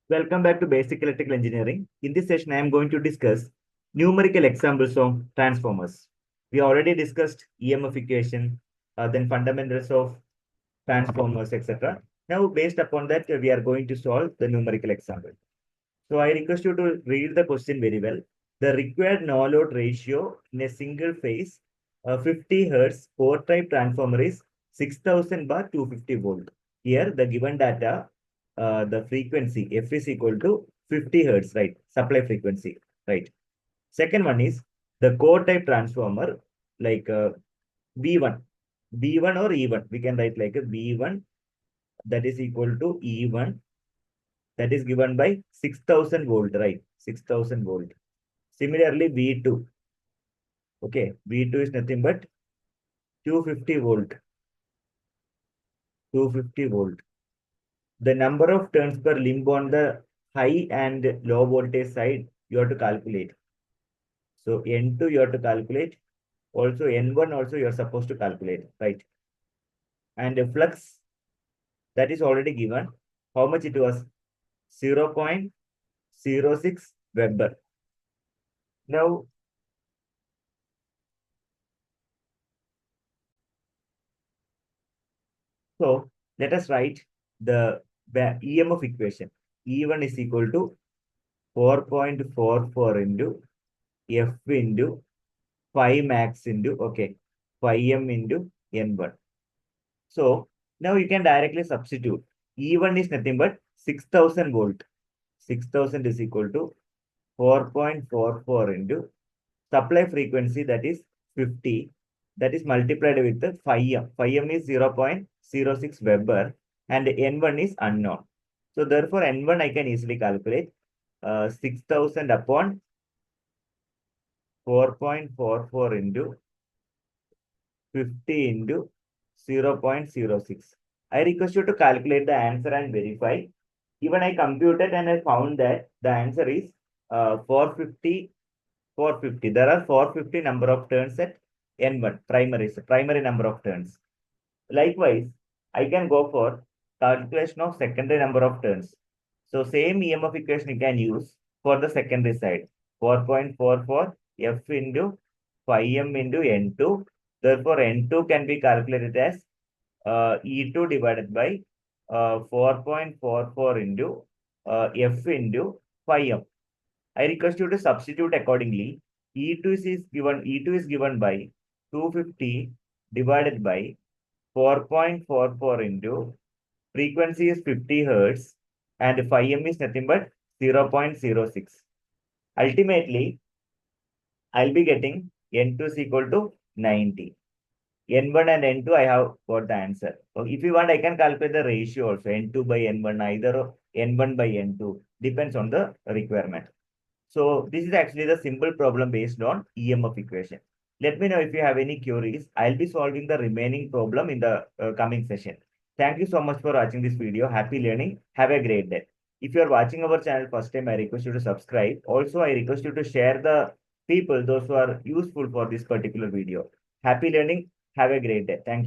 Welcome back to Basic Electrical Engineering. In this session, I am going to discuss numerical examples of transformers. We already discussed EMF equation, then fundamentals of transformers, etc. Now, based upon that, we are going to solve the numerical example. So, I request you to read the question very well. The required no-load ratio in a single phase 50 Hertz core-type transformer is 6000 bar 250 volt. Here, the given data, the frequency F is equal to 50 Hertz, right? Supply frequency, right? Second one is the core-type transformer, like V1. V1 or E1. We can write like a V1 that is equal to E1 that is given by 6000 volt, right? 6000 volt. Similarly, V2. Okay, V2 is nothing but 250 volt. 250 volt. The number of turns per limb on the high and low voltage side, you have to calculate. So N2 you have to calculate. Also N1 also you are supposed to calculate, right? And the flux that is already given. How much it was? 0.06 Weber. Now, so let us write the EMF equation. E1 is equal to 4.44 into F into 5 max into, okay, 5M into N1. So now you can directly substitute. E1 is nothing but 6000 volt. 6000 is equal to 4.44 into supply frequency, that is 50, that is multiplied with the 5M. 5M is 0.06 Weber and N1 is unknown. So therefore N1 I can easily calculate 6000 upon 4.44 into 50 into 0.06. I request you to calculate the answer and verify. Even I computed and I found that the answer is 450. 450. There are 450 number of turns at N1, primary number of turns. Likewise, I can go for calculation of secondary number of turns. So same EMF equation you can use for the secondary side. 4.44 F into 5M into N2. Therefore, N2 can be calculated as E2 divided by 4.44 into F into 5M. I request you to substitute accordingly. E2 is given by 250 divided by 4.44 into frequency is 50 Hertz and 5M is nothing but 0.06. Ultimately, I'll be getting N2 is equal to 90. N1 and N2, I have got the answer. So if you want, I can calculate the ratio also, N2 by N1, either N1 by N2, depends on the requirement. So this is actually the simple problem based on EMF equation. Let me know if you have any queries. I'll be solving the remaining problem in the coming session. Thank you so much for watching this video. Happy learning. Have a great day. If you are watching our channel first time, I request you to subscribe. Also, I request you to share the people, those who are useful for this particular video. Happy learning. Have a great day. Thank you.